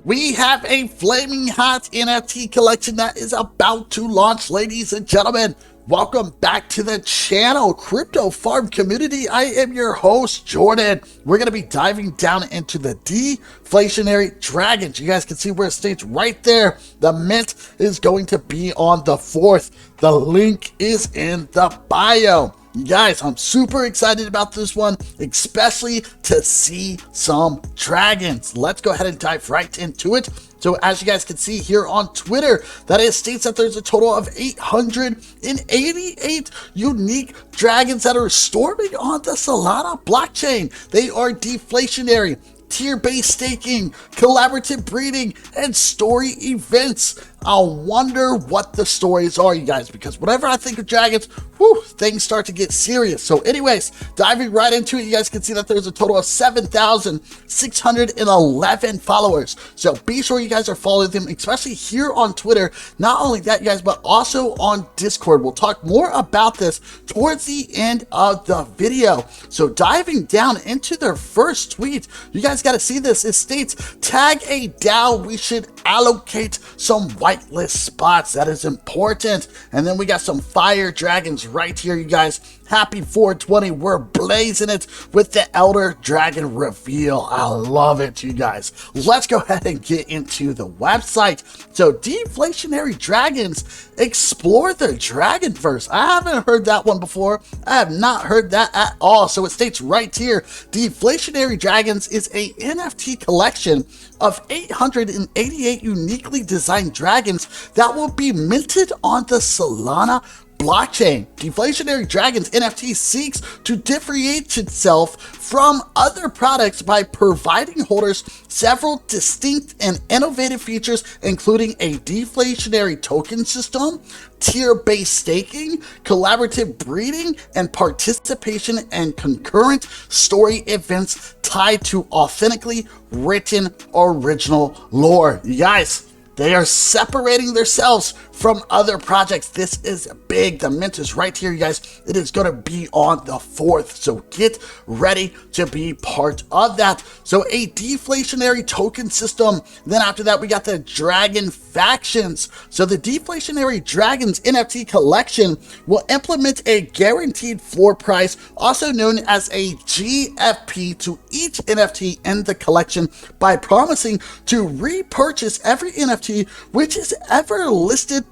We have a flaming hot NFT collection that is about to launch, ladies and gentlemen. Welcome back to the channel, Crypto Farm community. I am your host, Jordan. We're going to be diving down into the Deflationary Dragons. You guys can see where it states right there. The mint is going to be on the 4th. The link is in the bio. You guys, I'm super excited about this one, especially to see some dragons. Let's go ahead and dive right into it. So as you guys can see here on Twitter, that it states that there's a total of 888 unique dragons that are storming on the Solana blockchain. They are deflationary, tier-based staking, collaborative breeding, and story events. I wonder what the stories are, you guys, because whenever I think of dragons, things start to get serious. So anyways, diving right into it, you guys can see that there's a total of 7,611 followers. So be sure you guys are following them, especially here on Twitter. Not only that, you guys, but also on Discord. We'll talk more about this towards the end of the video. So diving down into their first tweet, you guys got to see this. It states, tag a DAO, we should allocate some whitelist spots. That is important. And then we got some fire dragons right here, you guys. Happy 420. We're blazing it with the Elder Dragon reveal. I love it, you guys. Let's go ahead and get into the website. So Deflationary Dragons, explore the Dragonverse. I haven't heard that one before. I have not heard that at all. So it states right here, Deflationary Dragons is a NFT collection of 888 uniquely designed dragons that will be minted on the Solana blockchain. Deflationary Dragons NFT seeks to differentiate itself from other products by providing holders several distinct and innovative features, including a deflationary token system, tier-based staking, collaborative breeding, and participation in concurrent story events tied to authentically written original lore. You guys, they are separating themselves from other projects. This is big. The mint is right here, you guys. It is going to be on the 4th. So get ready to be part of that. So a deflationary token system. Then after that, we got the Dragon Factions. So the Deflationary Dragons NFT collection will implement a guaranteed floor price, also known as a GFP, to each NFT in the collection by promising to repurchase every NFT which is ever listed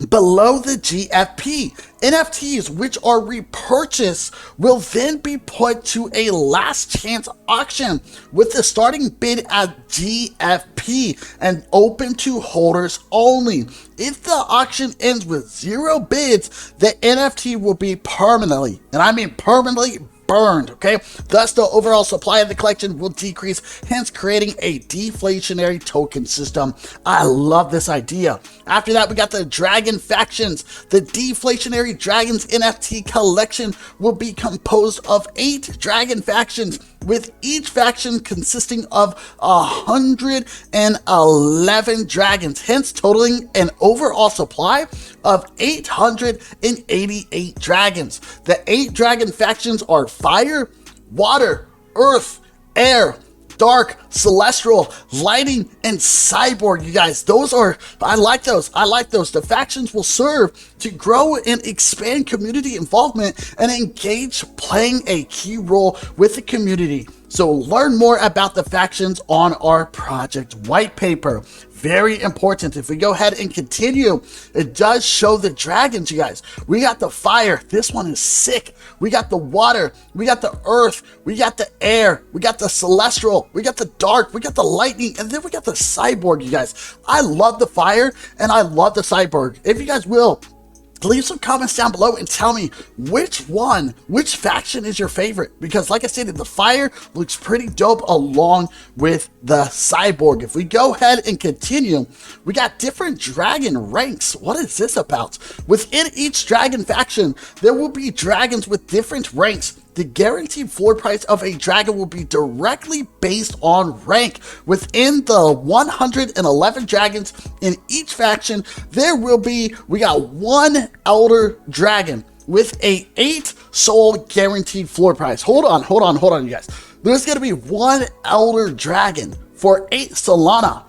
below the GFP. NFTs which are repurchased will then be put to a last chance auction with the starting bid at GFP and open to holders only. If the auction ends with 0 bids, the NFT will be permanently, and I mean permanently, burned, okay? Thus, the overall supply of the collection will decrease, hence creating a deflationary token system. I love this idea. After that, we got the Dragon Factions. The Deflationary Dragons NFT collection will be composed of 8 Dragon Factions, with each faction consisting of 111 dragons, hence totaling an overall supply of 888 dragons. The 8 dragon factions are fire, water, earth, air, dark, celestial, lighting, and cyborg. You guys, those are, I like those. The factions will serve to grow and expand community involvement and engage, playing a key role with the community. So learn more about the factions on our project white paper. Very important. If we go ahead and continue, it does show the dragons, you guys. We got the fire. This one is sick. We got the water. We got the earth. We got the air. We got the celestial. We got the dark. We got the lightning. And then we got the cyborg, you guys. I love the fire and I love the cyborg. If you guys will, leave some comments down below and tell me which faction is your favorite, because like I stated, the fire looks pretty dope along with the cyborg. If we go ahead and continue, we got different dragon ranks. What is this about? Within each dragon faction, there will be dragons with different ranks. The guaranteed floor price of a dragon will be directly based on rank. Within the 111 dragons in each faction, we got 1 Elder Dragon with a 8 soul guaranteed floor price. Hold on, you guys. There's going to be 1 Elder Dragon for 8 Solana.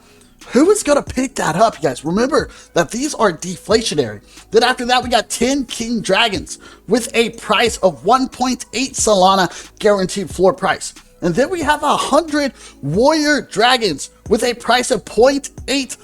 who is going to pick that up, you guys? Remember that these are deflationary. Then after that, we got 10 King Dragons with a price of 1.8 Solana guaranteed floor price. And then we have 100 Warrior Dragons with a price of 0.8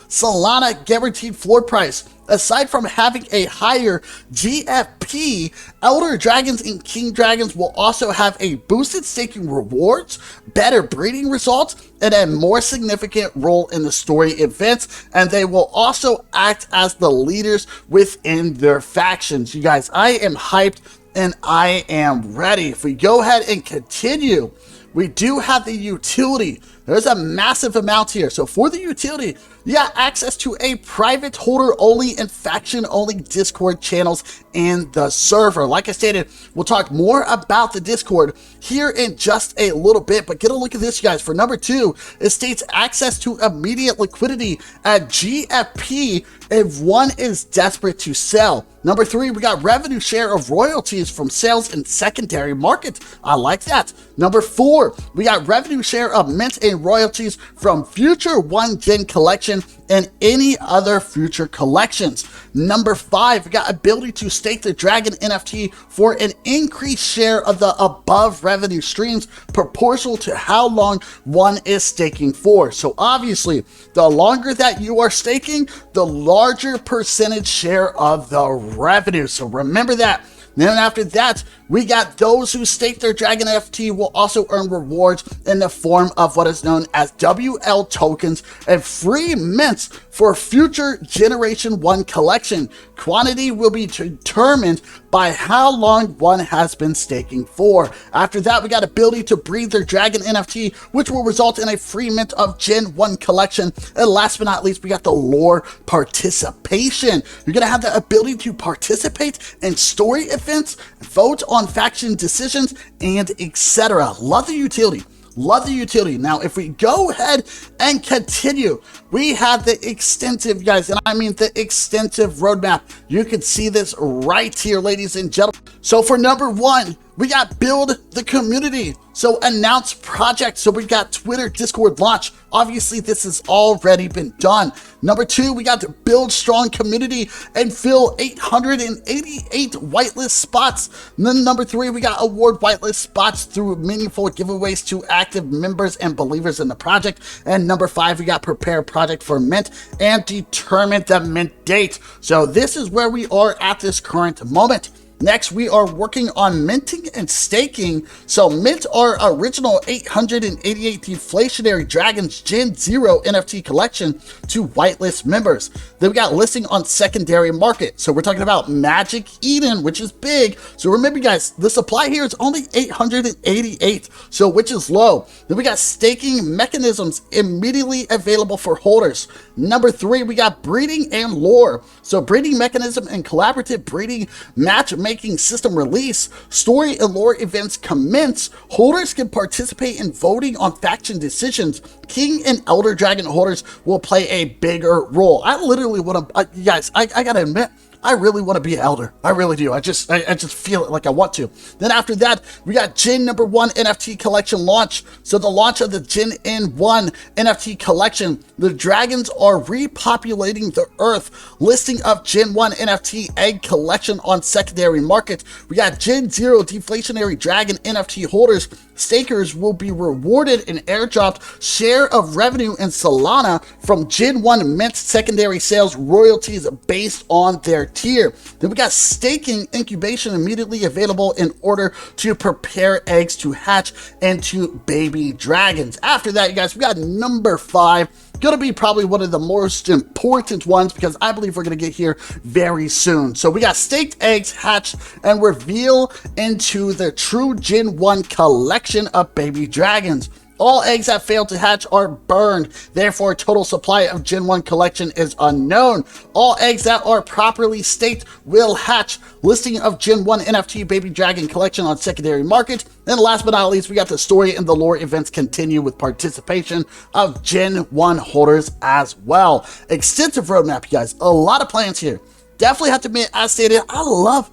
Solana guaranteed floor price. Aside from having a higher GFP, Elder Dragons and King Dragons will also have a boosted staking rewards, better breeding results, and a more significant role in the story events. And they will also act as the leaders within their factions. You guys, I am hyped and I am ready. If we go ahead and continue, we do have the utility. There's a massive amount here. So for the utility, you got access to a private holder only and faction only Discord channels in the server. Like I stated, we'll talk more about the Discord here in just a little bit, but get a look at this, you guys. For number 2, it states access to immediate liquidity at GFP if one is desperate to sell. Number 3, we got revenue share of royalties from sales in secondary market. I like that. Number 4, we got revenue share of mint and royalties from future 1-gen collection and any other future collections. Number 5, we got ability to stake the Dragon NFT for an increased share of the above revenue streams proportional to how long one is staking for. So obviously, the longer that you are staking, the larger percentage share of the revenue. So remember that. Then after that, we got those who stake their Dragon NFT will also earn rewards in the form of what is known as WL tokens and free mints for future Generation 1 collection. Quantity will be determined by how long one has been staking for. After that, we got ability to breed their Dragon NFT, which will result in a free mint of Gen 1 collection. And last but not least, we got the lore participation. You're going to have the ability to participate in story events, vote on faction decisions, and etc. Love the utility. Love the utility. Now, if we go ahead and continue, we have the extensive, guys, and I mean the extensive roadmap. You can see this right here, ladies and gentlemen. So for number 1, we got build the community. So announce project. So we got Twitter, Discord launch. Obviously, this has already been done. Number 2, we got to build strong community and fill 888 whitelist spots. And then number 3, we got award whitelist spots through meaningful giveaways to active members and believers in the project. And number 5, we got prepare project for mint and determine the mint date. So this is where we are at this current moment. Next, we are working on minting and staking. So mint our original 888 Deflationary Dragons Gen 0 NFT collection to whitelist members. Then we got listing on secondary market. So we're talking about Magic Eden, which is big. So remember, guys, the supply here is only 888, so which is low. Then we got staking mechanisms immediately available for holders. Number 3, we got breeding and lore. So breeding mechanism and collaborative breeding matchmaking system release. Story and lore events commence. Holders can participate in voting on faction decisions. King and Elder Dragon holders will play a bigger role. I literally want to, guys, I gotta admit, I really want to be an elder. I really do. I just feel it like I want to. Then after that, we got Gen number 1 NFT collection launch. So the launch of the Gen N1 NFT collection, the dragons are repopulating the earth. Listing of Gen 1 NFT egg collection on secondary market. We got Gen 0 Deflationary Dragon NFT holders. Stakers will be rewarded an airdropped share of revenue in Solana from Gen 1 mint secondary sales royalties based on their tier. Then we got staking incubation immediately available in order to prepare eggs to hatch into baby dragons. After that, you guys, we got number 5. Gonna be probably one of the most important ones because I believe we're gonna get here very soon. So we got staked eggs hatch and reveal into the true Gen 1 collection of baby dragons. All eggs that fail to hatch are burned. Therefore, total supply of Gen 1 collection is unknown. All eggs that are properly staked will hatch. Listing of Gen 1 NFT baby dragon collection on secondary market. And last but not least, we got the story and the lore events continue with participation of Gen 1 holders as well. Extensive roadmap, you guys. A lot of plans here. Definitely have to admit, as stated, I love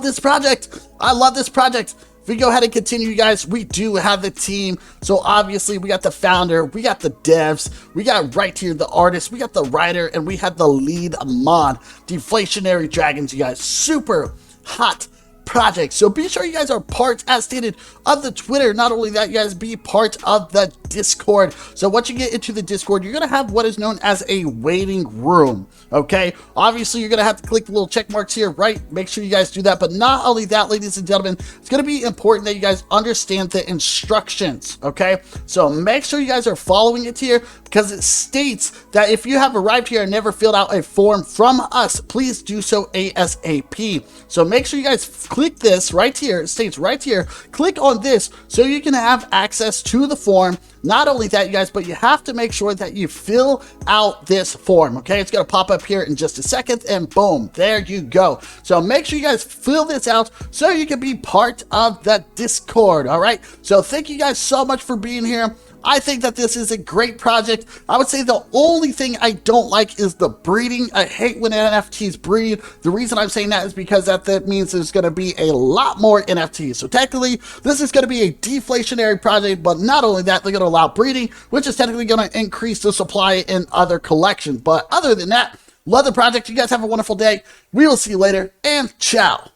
this project. I love this project. If we go ahead and continue, you guys, we do have the team. So obviously we got the founder, we got the devs, we got right here the artist, we got the writer, and we have the lead mod. Deflationary Dragons, you guys, super hot project. So be sure you guys are part, as stated, of the Twitter. Not only that, you guys be part of the Discord. So once you get into the Discord, you're going to have what is known as a waiting room. Okay, obviously you're going to have to click the little check marks here, right? Make sure you guys do that. But not only that, ladies and gentlemen, it's going to be important that you guys understand the instructions. Okay, so make sure you guys are following it here, because it states that if you have arrived here and never filled out a form from us, please do so ASAP. So make sure you guys click this right here. It states right here, click on this so you can have access to the form. Not only that, you guys, but you have to make sure that you fill out this form. Okay, it's going to pop up here in just a second, and boom, there you go. So make sure you guys fill this out so you can be part of the Discord. All right, so thank you guys so much for being here. I think that this is a great project. I would say the only thing I don't like is the breeding. I hate when NFTs breed. The reason I'm saying that is because that means there's going to be a lot more NFTs. So technically, this is going to be a deflationary project, but not only that, they're going to allow breeding, which is technically going to increase the supply in other collections. But other than that, love the project. You guys have a wonderful day. We will see you later, and ciao.